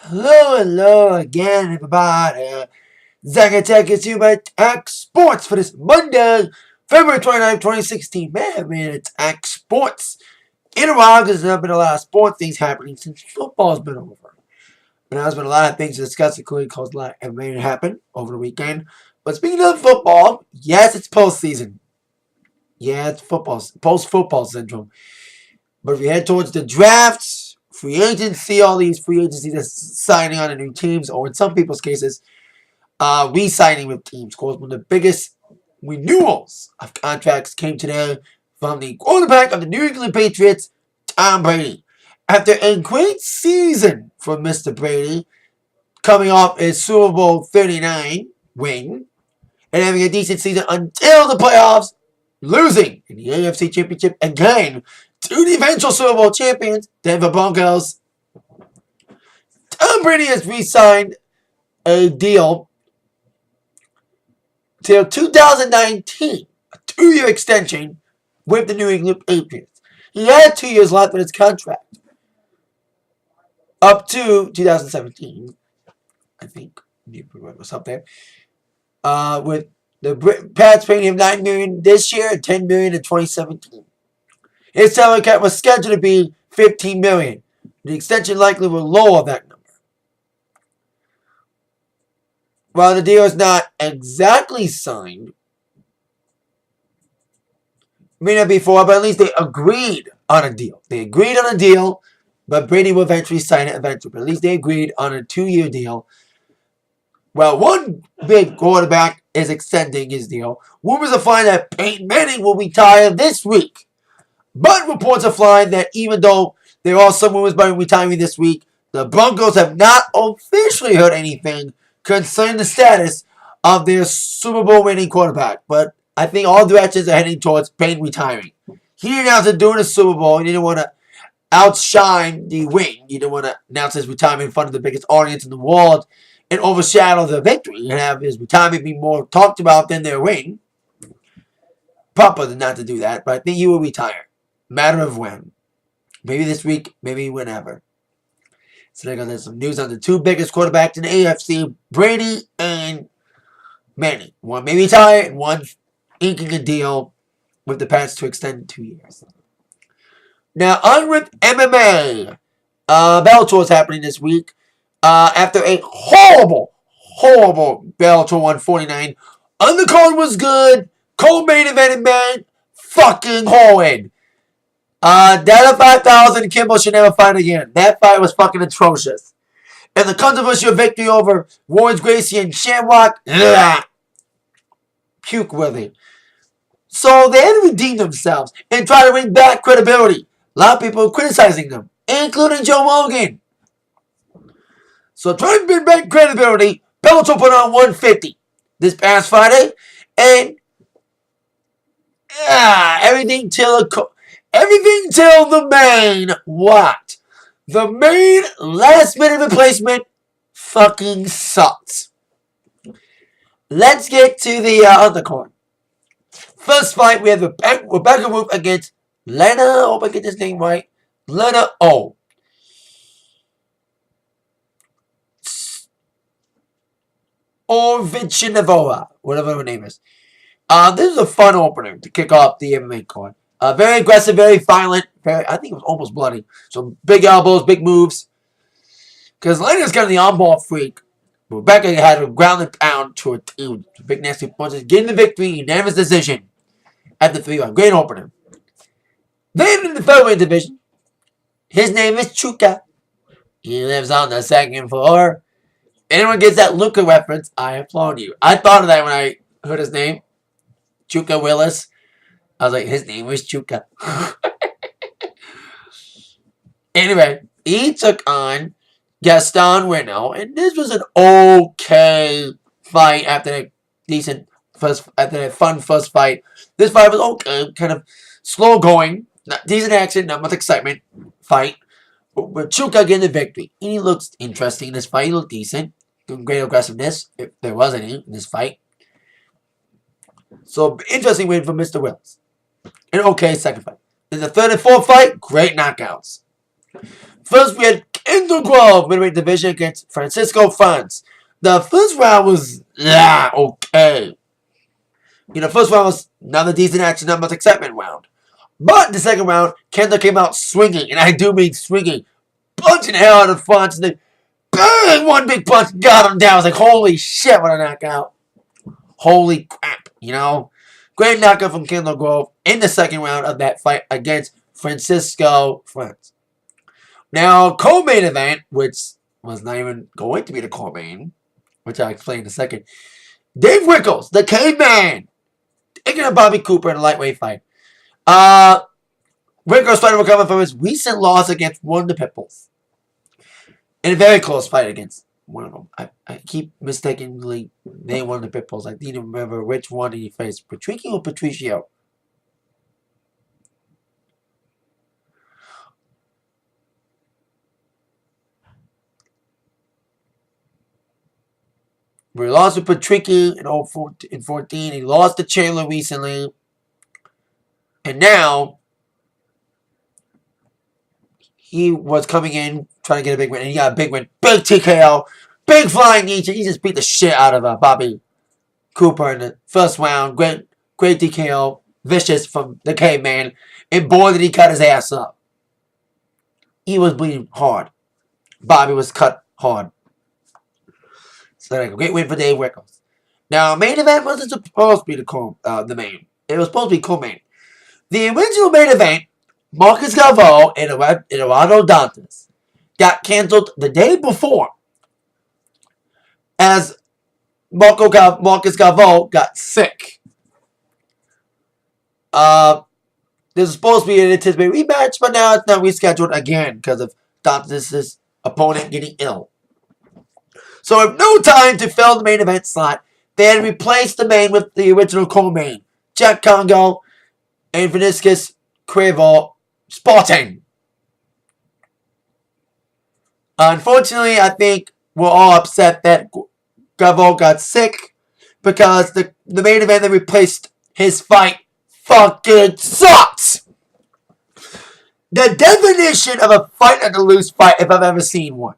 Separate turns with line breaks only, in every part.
Hello again, everybody. Zach Attack is here by Atak Sportz for this Monday, February 29th, 2016. Man, it's Atak Sportz. In a while, because there's been a lot of sports things happening since football's been over. But there's been a lot of things to discuss, including cause a lot of MMA to happen over the weekend. But speaking of football, yes, it's postseason. Yeah, it's football, post-football syndrome. But if you head towards the drafts, free agency, all these free agencies that's signing on to new teams, or in some people's cases, re-signing with teams. Of course, one of the biggest renewals of contracts came today from the quarterback of the New England Patriots, Tom Brady. After a great season for Mr. Brady, coming off his Super Bowl 39 win, and having a decent season until the playoffs, losing in the AFC Championship again to the eventual Super Bowl champions, Denver Broncos. Tom Brady has re-signed a deal till 2019, a 2-year extension with the New England Patriots. He had 2 years left in his contract, up to 2017, I think. What's up there? With the Pats paying him $9 million this year and $10 million in 2017. His salary cap was scheduled to be $15 million. The extension likely will lower that number. While the deal is not exactly signed, may not be for, but at least they agreed on a deal. They agreed on a deal, but Brady will eventually sign it eventually. But at least they agreed on a 2-year deal. Well, one big quarterback is extending his deal. Rumors are flying that Peyton Manning will retire this week. But reports are flying that even though there are some rumors about retiring this week, the Broncos have not officially heard anything concerning the status of their Super Bowl winning quarterback. But I think all directions are heading towards Peyton retiring. He didn't announce it during the Super Bowl. He didn't want to outshine the win. He didn't want to announce his retirement in front of the biggest audience in the world and overshadow the victory and have his retirement be more talked about than their win. Papa did not to do that, but I think he will retire. Matter of when. Maybe this week, maybe whenever. So there's some news on the two biggest quarterbacks in the AFC, Brady and Manning. One may retire and one inking a deal with the Pats to extend 2 years. Now, on with MMA. Bellator is happening this week. After a horrible Bellator 149. Undercard was good. Co-main event, man. Fucking horrid. Data 5000, Kimbo should never fight again. That fight was fucking atrocious. And the controversial victory over Warren Gracie and Shamrock, puke-worthy. So they had to redeem themselves and try to bring back credibility. A lot of people are criticizing them, including Joe Rogan. So trying to bring back credibility, Bellator put on 150 this past Friday, and everything till the main what? The main last minute replacement fucking sucks. Let's get to the undercard. First fight, we have Rebecca Roop against Lena. I hope I get this name right. Lena O. Or Vinchinavoa, whatever her name is. This is a fun opener to kick off the MMA card. Very aggressive, very violent. I think it was almost bloody. So big elbows, big moves. Because Lena's kind of the on-ball freak. Rebecca had a ground and pound to her team. Big nasty punches, getting the victory, unanimous decision at the 3-round. Great opener. Then in the featherweight division, his name is Chuka. He lives on the second floor. If anyone gets that Luca reference, I applaud you. I thought of that when I heard his name. Chuka Willis. I was like, his name was Chuka. Anyway, he took on Gaston Bueno, and this was an okay fight after a fun first fight. This fight was okay, kind of slow going, not decent action, not much excitement fight. But Chuka getting the victory. He looks interesting in this fight. He looked decent. Great aggressiveness, if there was any in this fight. So, interesting win for Mr. Willis. An okay second fight. In the third and fourth fight, great knockouts. First, we had Kendall Grove middleweight division against Francisco Franz. The first round was okay. First round was another decent action, not much excitement round. But the second round, Kendall came out swinging, and I do mean swinging, punching hell out of Franz, and then bang, one big punch got him down. I was like, holy shit, what a knockout. Holy crap, Great knockout from Kendall Grove in the second round of that fight against Francisco Franz. Now, co-main event, which was not even going to be the co-main, which I'll explain in a second. Dave Wickles, the Caveman, taking on Bobby Cooper in a lightweight fight. Wickles trying to recover from his recent loss against one of the Pitbulls. In a very close fight against one of them. I keep mistakenly naming one of the Pitbulls. I need to remember which one he faced. Patricio or Patricio? We lost to Patricky in 14. He lost to Chandler recently. And now, he was coming in, trying to get a big win. And he got a big win. Big TKO. Big flying knee. He just beat the shit out of Bobby Cooper in the first round. Great TKO. Vicious from the Caveman. And boy, did he cut his ass up. He was bleeding hard. Bobby was cut hard. So, a great win for Dave Wickles. Now, main event wasn't supposed to be the main. It was supposed to be co-main. The original main event, Marcus Galvo and Eduardo Dantas, got canceled the day before as Marcus Galvo got sick. This was supposed to be an anticipated rematch, but now it's not rescheduled again because of Dantas' opponent getting ill. So with no time to fill the main event slot, they had replaced the main with the original co-main, Jack Congo and Vinicius Quavo Sporting. Unfortunately, I think we're all upset that Gavo got sick because the main event that replaced his fight fucking sucks. The definition of a fight and a loose fight, if I've ever seen one.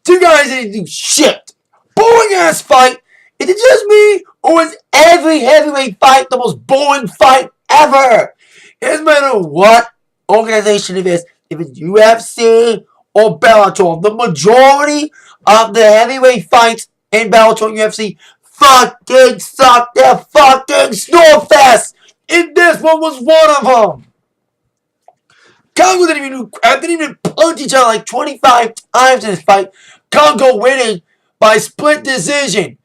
Two guys didn't do shit. Boring ass fight. Is it just me, or is every heavyweight fight the most boring fight ever? It doesn't matter what organization it is. If it's UFC or Bellator, the majority of the heavyweight fights in Bellator and UFC fucking suck. They're fucking snowfest. And this one was one of them. Congo didn't even punch each other like 25 times in this fight. Congo winning by split decision.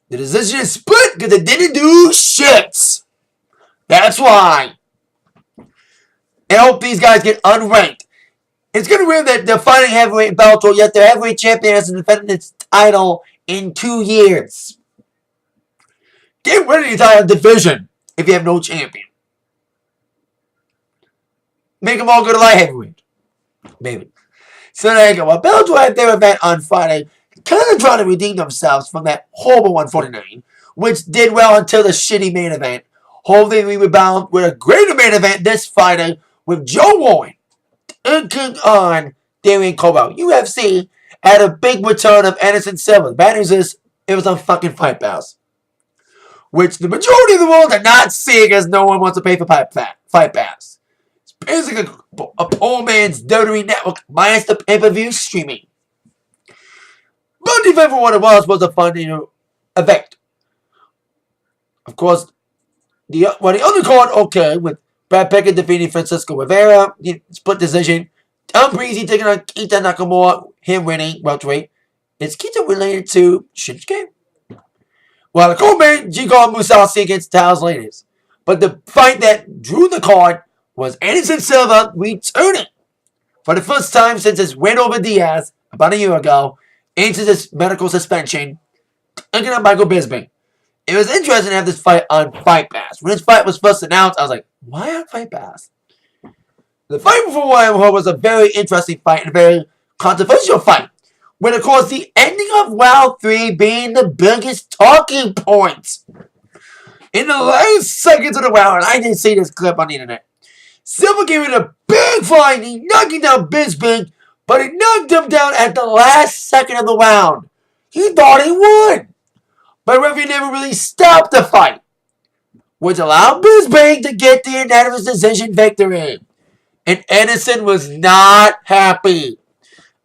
The decision is split because it didn't do shit. That's why. I hope these guys get unranked. It's kind of weird that they're fighting heavyweight in Bellator, yet their heavyweight champion hasn't defended its title in 2 years. Get rid of the entire division if you have no champion. Make them all go to light heavyweight. Maybe. So there you go. Well, Bellator had their event on Friday, kind of trying to redeem themselves from that horrible 149, which did well until the shitty main event. Hopefully we rebound with a greater main event this Friday with Joe Warren taking on Darian Cobell. UFC had a big return of Anderson Silva. The bad news is it was on fucking Fight Pass, which the majority of the world are not seeing as no one wants to pay for Fight Pass. It's basically a poor man's WWE network minus the pay-per-view streaming. But even for what it was a fun event. Of course, the undercard, okay, with Brad Pickett defeating Francisco Rivera, split decision. Tom Breezy taking on Keita Nakamura, him winning welterweight. Is Keita related to Shinsuke? Well, the co-main, Giga Musashi against Taos Ladies. But the fight that drew the card was Anderson Silva returning for the first time since his win over Diaz about a year ago into this medical suspension, taking on Michael Bisping. It was interesting to have this fight on Fight Pass. When this fight was first announced, I was like, why on Fight Pass? The fight before what I heard was a very interesting fight and a very controversial fight. With, of course, the ending of Round 3 being the biggest talking point. In the last seconds of the round, and I didn't see this clip on the internet, Silva gave it a big flying knee, knocking down Bisping, but he knocked him down at the last second of the round. He thought he won, but referee never really stopped the fight, which allowed Bisping to get the unanimous decision victory. And Edison was not happy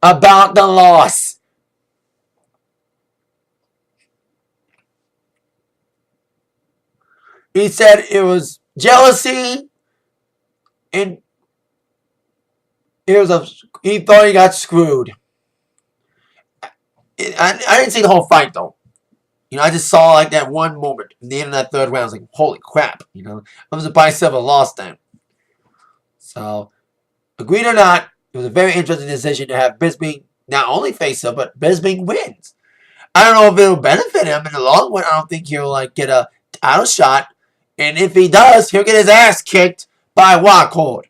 about the loss. He said it was jealousy, and he thought he got screwed. I didn't see the whole fight though. I just saw like that one moment in the end of that third round. I was like, holy crap, I was surprised Silva lost then. So, agreed or not, it was a very interesting decision to have Bisping not only face him, but Bisping wins. I don't know if it'll benefit him in the long run. I don't think he'll get a title shot. And if he does, he'll get his ass kicked by Wackhorn.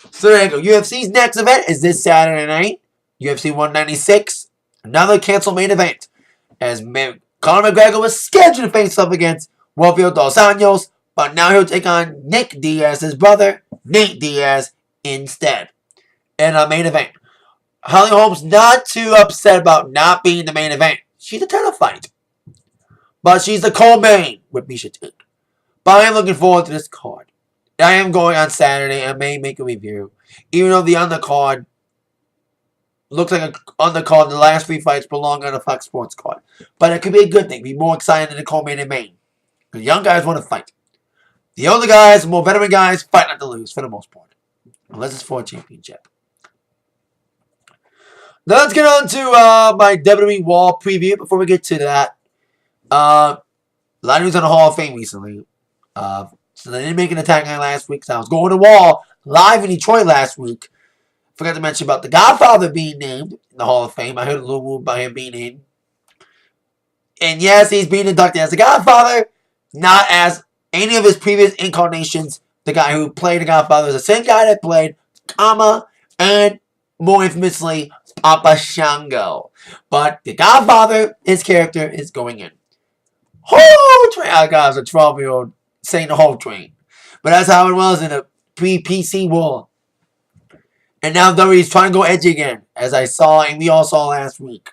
So there you go. UFC's next event is this Saturday night. UFC 196. Another canceled main event. As Conor McGregor was scheduled to face up against Rafael Dos Anjos. But now he'll take on Nick Diaz, his brother, Nate Diaz, instead. In a main event. Holly Holm's not too upset about not being the main event. She's a title fight. But she's the co-main with Miesha Tate. But I am looking forward to this card. I am going on Saturday. I may make a review. Even though the undercard looks like an undercard, the last 3 fights belong on a Fox Sports card. But it could be a good thing. Be more exciting than the co-main and main. The young guys want to fight. The older guys, more veteran guys, fight not to lose for the most part. Unless it's for a championship. Now let's get on to my WWE Raw preview. Before we get to that, a lot of news on the Hall of Fame recently. So they didn't make an attack line last week. So I was going to Raw live in Detroit last week. Forgot to mention about the Godfather being named in the Hall of Fame. I heard a little word about him being named. And yes, he's being inducted as the Godfather, not as any of his previous incarnations. The guy who played the Godfather is the same guy that played Kama and more infamously Papa Shango. But the Godfather, his character, is going in. Whole train. I got a 12-year-old saying the whole train. But that's how it was in a pre-PC world. And now WWE's trying to go edgy again, as I saw and we all saw last week.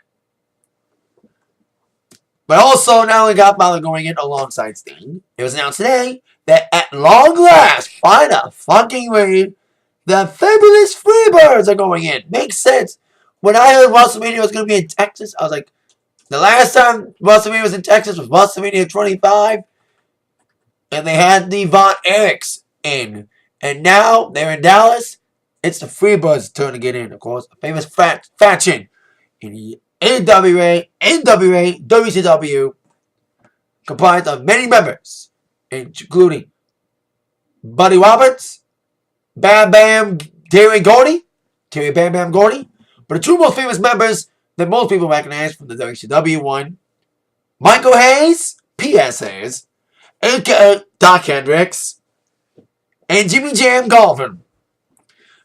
But also, not only Godfather going in alongside Sting, it was announced today that at long last, find a fucking way, the fabulous Freebirds are going in. Makes sense. When I heard WrestleMania was going to be in Texas, I was like, the last time WrestleMania was in Texas was WrestleMania 25. And they had the Von Erichs in. And now they're in Dallas. It's the Freebirds' turn to get in, of course. A famous faction in the AWA, NWA, WCW, comprised of many members, including Buddy Roberts, Bam Bam Terry Bam Bam Gordy. But the two most famous members that most people recognize from the WCW one, Michael Hayes, P.S. Hayes, aka Doc Hendricks, and Jimmy Jam Garvin.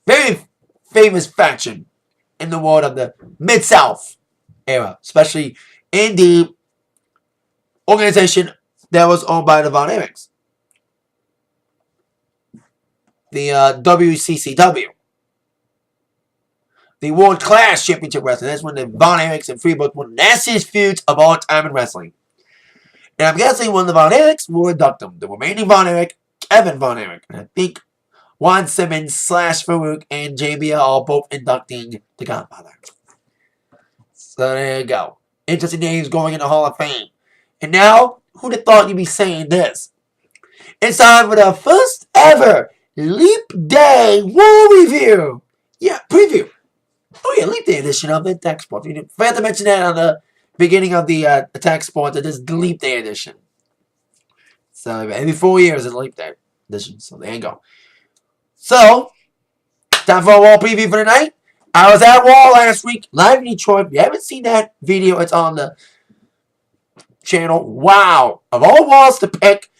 Very famous faction in the world of the Mid-South era, especially in the organization that was owned by the Von Erichs. The WCCW. The World Class Championship Wrestling. That's when the Von Erichs and Freebirds were the nastiest feuds of all time in wrestling. And I'm guessing one of the Von Erichs will induct them. The remaining Von Erich, Kevin Von Erich. And I think Juan Simmons / Farouk and JBL are both inducting the Godfather. So there you go. Interesting names going in the Hall of Fame. And now, who'd have thought you'd be saying this? It's time for the first ever Leap Day War Review. Yeah, preview. Oh yeah, Leap Day edition of the Atak Sportz. You forgot to mention that on the beginning of the Atak Sportz. It is the Leap Day edition. So every 4 years it's a Leap Day edition. So there you go. So, time for a Raw preview for tonight. I was at Raw last week, live in Detroit. If you haven't seen that video, it's on the channel. Wow. Of all Raws to pick,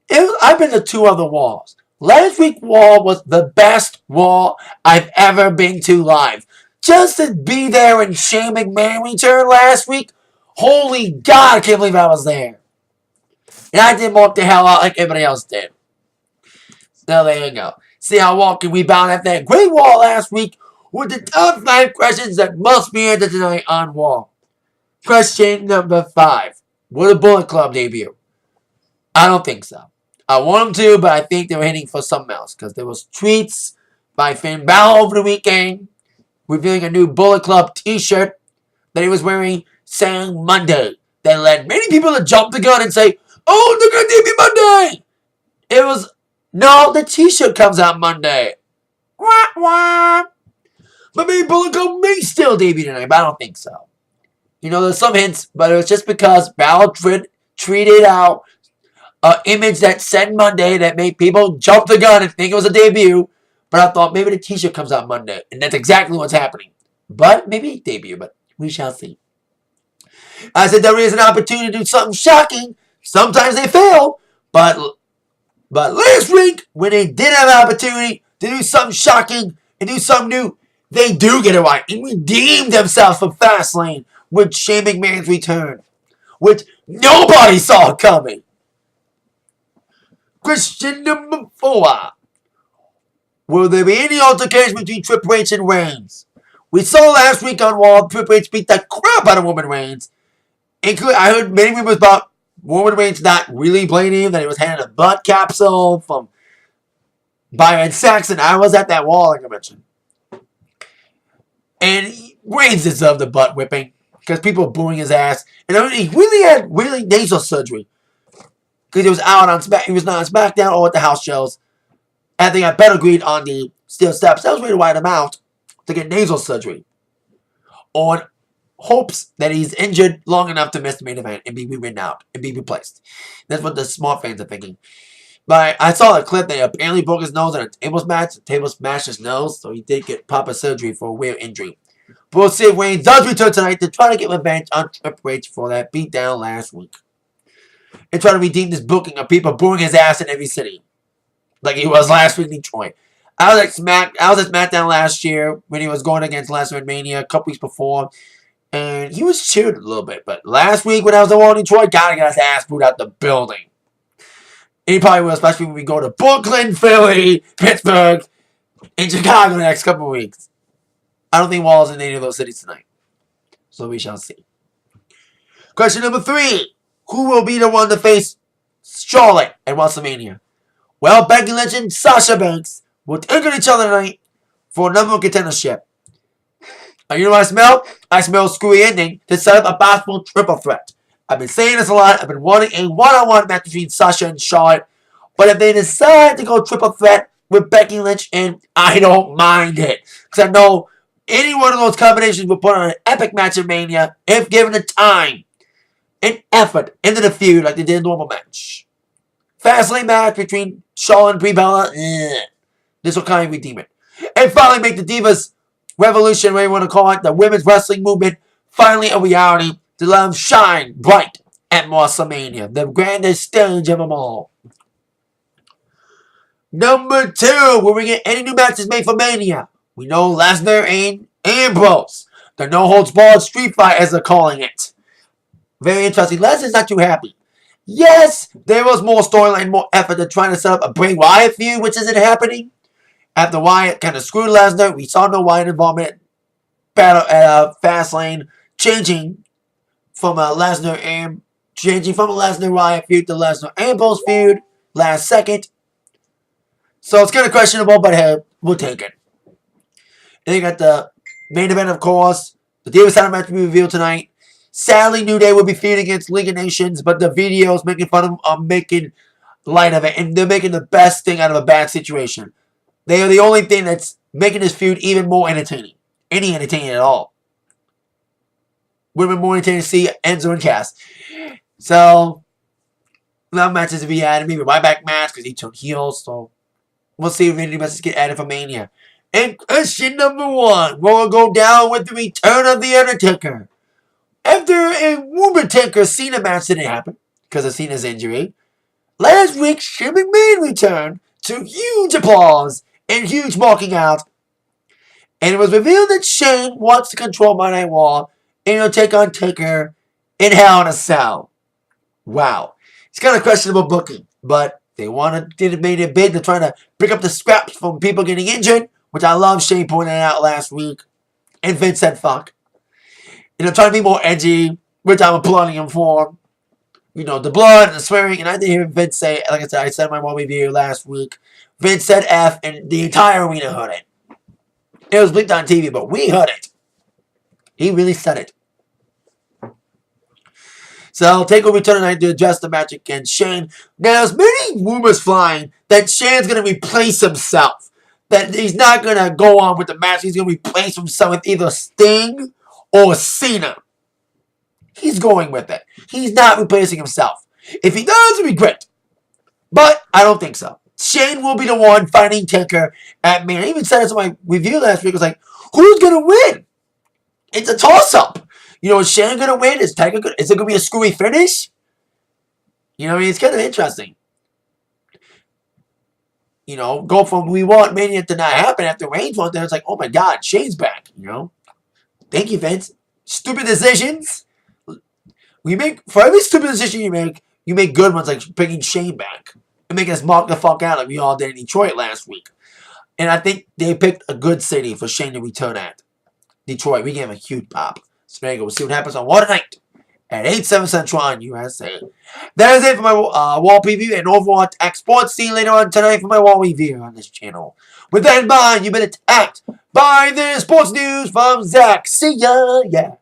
I've been to 2 other Raws. Last week's Raw was the best Raw I've ever been to live. Just to be there and Shane McMahon return last week, holy God, I can't believe I was there. And I didn't walk the hell out like everybody else did. So there you go. See how Wall can rebound after that great Wall last week with the top 5 questions that must be answered tonight on Wall. Question number 5. Will the Bullet Club debut? I don't think so. I want them to, but I think they were hitting for something else because there was tweets by Finn Balor over the weekend revealing a new Bullet Club t-shirt that he was wearing saying Monday. That led many people to jump the gun and say, oh, they're going to debut Monday. It was, no, the t-shirt comes out Monday. Wah, wah. But maybe Bullet Club may still debut tonight, but I don't think so. You know, there's some hints, but it was just because Balor tweeted out an image that said Monday that made people jump the gun and think it was a debut. But I thought maybe the t-shirt comes out Monday, and that's exactly what's happening. But maybe debut, but we shall see. I said there is an opportunity to do something shocking. Sometimes they fail, but last week, when they did have an opportunity to do something shocking and do something new, they do get it right and redeem themselves from Fastlane with Shane McMahon's return, which nobody saw coming. Question number 4. Will there be any altercation between Triple H and Reigns? We saw last week on Raw Triple H beat the crap out of Roman Reigns. I heard many rumors about Roman Reigns not really blaming him, that he was handed a butt capsule from Byron Saxon. I was at that Raw, like I mentioned. And Reigns deserved the butt whipping because people were booing his ass. And he really had nasal surgery because he was out on he was not on SmackDown or at the house shows. And they got better agreed on the steel steps. That was ready to write him out to get nasal surgery on hopes that he's injured long enough to miss the main event and be written out and be replaced. That's what the smart fans are thinking. But I saw a clip that he apparently broke his nose in a tables match. The table smashed his nose, so he did get proper surgery for a weird injury. But we'll see if Wayne does return tonight to try to get revenge on Triple H for that beatdown last week. And try to redeem this booking of people booing his ass in every city. Like he was last week in Detroit. I was at SmackDown last year when he was going against Lesnar Mania a couple weeks before. And he was cheered a little bit. But last week when I was at Raw in Detroit, gotta get his ass booed out the building. And he probably will, especially when we go to Brooklyn, Philly, Pittsburgh, and Chicago the next couple of weeks. I don't think Wall's in any of those cities tonight. So we shall see. Question number 3. Who will be the one to face Charlotte at WrestleMania? Well, Becky Lynch and Sasha Banks will take on each other tonight for a number one contendership. You know what I smell? I smell a screwy ending to set up a possible triple threat. I've been saying this a lot. I've been wanting a one-on-one match between Sasha and Charlotte. But if they decide to go triple threat with Becky Lynch in, I don't mind it. Because I know any one of those combinations will put on an epic match at Mania if given the time and effort into the feud like they did in a normal match. Fastlane match between Charlotte and Brie Bella. This will kind of redeem it. And finally make the Divas Revolution, whatever you want to call it, the women's wrestling movement, finally a reality to let them shine bright at WrestleMania, the grandest stage of them all. Number 2, will we get any new matches made for Mania? We know Lesnar and Ambrose. The no-holds-barred street fight, as they're calling it. Very interesting. Lesnar's not too happy. Yes, there was more storyline, more effort to trying to set up a Bray Wyatt feud, which isn't happening. After Wyatt kind of screwed Lesnar, we saw no Wyatt involvement at Fastlane, changing from a Lesnar Wyatt feud to Lesnar Ambrose feud last second. So it's kind of questionable, but hey, we'll take it. And you got the main event, of course. The Divas title match will be revealed tonight. Sadly, New Day will be feuding against League of Nations, but the videos making fun of them are making light of it, and they're making the best thing out of a bad situation. They are the only thing that's making this feud even more entertaining. Any entertaining at all. Would have been more entertaining to see Enzo and Cass. So, love matches to be added. Maybe a Ryback match because he turned heels. So, we'll see if any matches get added for Mania. And question number 1. We'll go down with the return of The Undertaker. After a Woman Taker Cena match didn't happen because of Cena's injury, last week Shane McMahon returned to huge applause and huge walking out. And it was revealed that Shane wants to control Monday Night Raw and he'll take on Taker in Hell in a Cell. Wow. It's kind of questionable booking, but They made it big. They're trying to pick up the scraps from people getting injured, which I love. Shane pointed out last week. And Vince said fuck. They're trying to be more edgy, which I'm applauding him for. The blood and the swearing. And I did hear Vince say, like I said in my one review last week, Vince said F, and the entire arena heard it. It was bleeped on TV, but we heard it. He really said it. So, Taker will return tonight to address the match against Shane. Now, there's many rumors flying that Shane's going to replace himself. That he's not going to go on with the match. He's going to replace himself with either Sting or Cena. He's going with it. He's not replacing himself. If he does, it'll be great. But I don't think so. Shane will be the one fighting Taker at Mania. I even said this in my review last week. I was like, who's going to win? It's a toss-up. Is Shane going to win? Is Taker good? Is it going to be a screwy finish? It's kind of interesting. Go from we want Mania to not happen after Reigns won there. It's like, oh my God, Shane's back. Thank you, Vince. Stupid decisions. For every stupid decision you make good ones like bringing Shane back and making us mark the fuck out like we all did in Detroit last week. And I think they picked a good city for Shane to return at. Detroit. We gave him a huge pop. So there you go. We'll see what happens on Water Night at 8, 7 Central on USA. That is it for my wall preview and overall Atak Sportz. See you later on tonight for my wall review on this channel. With that in mind, you've been attacked by the sports news from Zach. See ya. Yeah.